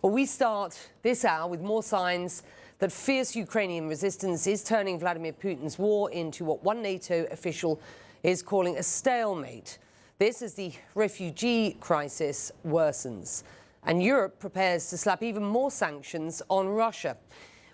Well, we start this hour with more signs that fierce Ukrainian resistance is turning Vladimir Putin's war into what one NATO official is calling a stalemate. This as the refugee crisis worsens, and Europe prepares to slap even more sanctions on Russia.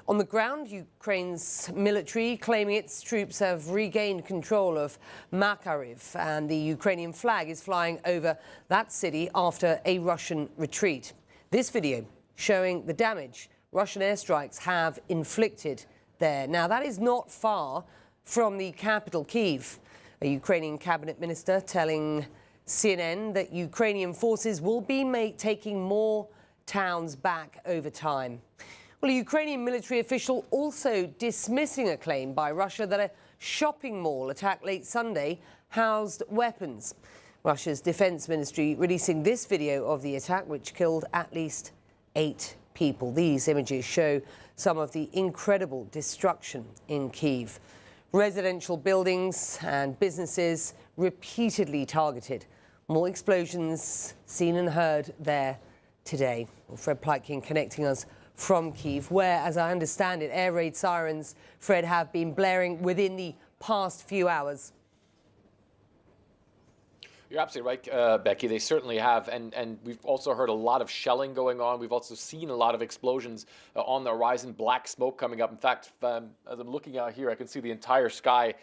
On the ground, Ukraine's military claiming its troops have regained control of Makariv, and the Ukrainian flag is flying over that city after a Russian retreat. This video showing the damage Russian airstrikes have inflicted there. Now, that is not far from the capital, Kyiv. A Ukrainian cabinet minister telling CNN that Ukrainian forces will be taking more towns back over time. Well, a Ukrainian military official also dismissing a claim by Russia that a shopping mall attacked late Sunday housed weapons. Russia's defense ministry releasing this video of the attack, which killed at least 8 people. These images show some of the incredible destruction in Kyiv. Residential buildings and businesses repeatedly targeted. More explosions seen and heard there today. Well, Fred Pleitkin connecting us from Kyiv, where, as I understand it, air raid sirens, Fred, have been blaring within the past few hours. You're absolutely right, Becky. They certainly have, and we've also heard a lot of shelling going on. We've also seen a lot of explosions on the horizon, black smoke coming up. In fact, as I'm looking out here, I can see the entire sky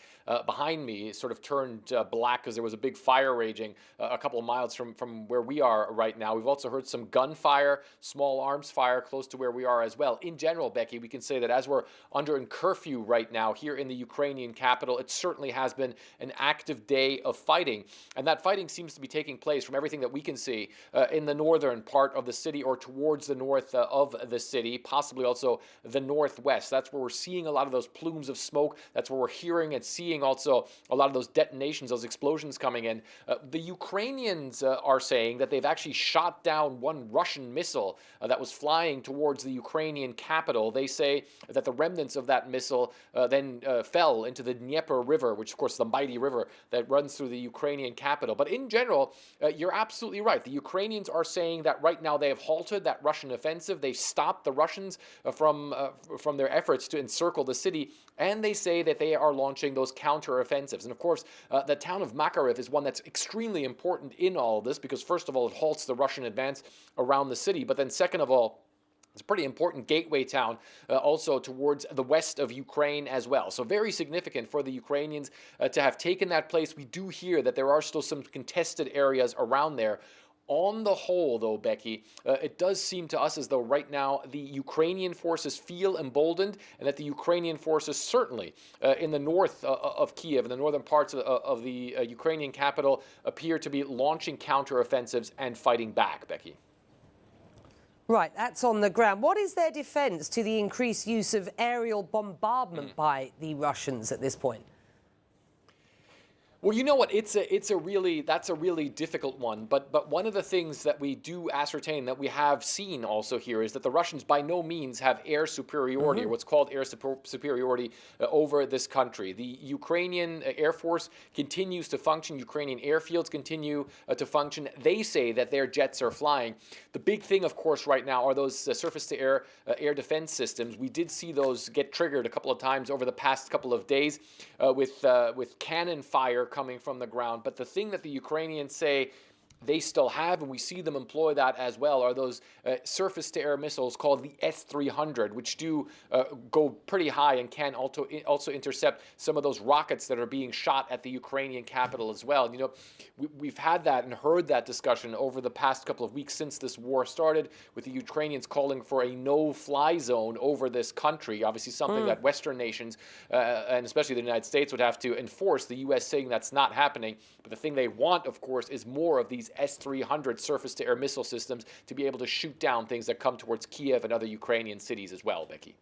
behind me sort of turned black because there was a big fire raging a couple of miles from where we are right now. We've also heard some gunfire, small arms fire close to where we are as well. In general, Becky, we can say that as we're under curfew right now here in the Ukrainian capital, it certainly has been an active day of fighting, and that fighting seems to be taking place, from everything that we can see, in the northern part of the city or towards the north of the city, possibly also the northwest. That's where we're seeing a lot of those plumes of smoke. That's where we're hearing and seeing also a lot of those detonations, those explosions coming in. The Ukrainians are saying that they've actually shot down one Russian missile that was flying towards the Ukrainian capital. They say that the remnants of that missile then fell into the Dnieper River, which of course is the mighty river that runs through the Ukrainian capital. But in general, you're absolutely right. The Ukrainians are saying that right now they have halted that Russian offensive. They've stopped the Russians from their efforts to encircle the city, and they say that they are launching those counter-offensives. And of course, the town of Makariv is one that's extremely important in all of this, because first of all, it halts the Russian advance around the city, but then second of all, it's a pretty important gateway town also towards the west of Ukraine as well. So very significant for the Ukrainians to have taken that place. We do hear that there are still some contested areas around there. On the whole, though, Becky, it does seem to us as though right now the Ukrainian forces feel emboldened, and that the Ukrainian forces certainly in the north of Kyiv, in the northern parts of the Ukrainian capital, appear to be launching counteroffensives and fighting back, Becky. Right, that's on the ground. What is their defense to the increased use of aerial bombardment by the Russians at this point? Well, you know what? That's a really difficult one. But one of the things that we do ascertain, that we have seen also here, is that the Russians by no means have air superiority, or what's called air superiority over this country. The Ukrainian Air Force continues to function. Ukrainian airfields continue to function. They say that their jets are flying. The big thing, of course, right now are those surface-to-air air defense systems. We did see those get triggered a couple of times over the past couple of days with cannon fire coming from the ground. But the thing that the Ukrainians say they still have, and we see them employ that as well, are those surface-to-air missiles called the S-300, which do go pretty high and can also intercept some of those rockets that are being shot at the Ukrainian capital as well. And, you know, we've had that and heard that discussion over the past couple of weeks since this war started, with the Ukrainians calling for a no-fly zone over this country, obviously something that Western nations, and especially the United States, would have to enforce. The U.S. saying that's not happening. But the thing they want, of course, is more of these S-300 surface-to-air missile systems to be able to shoot down things that come towards Kiev and other Ukrainian cities as well, Becky.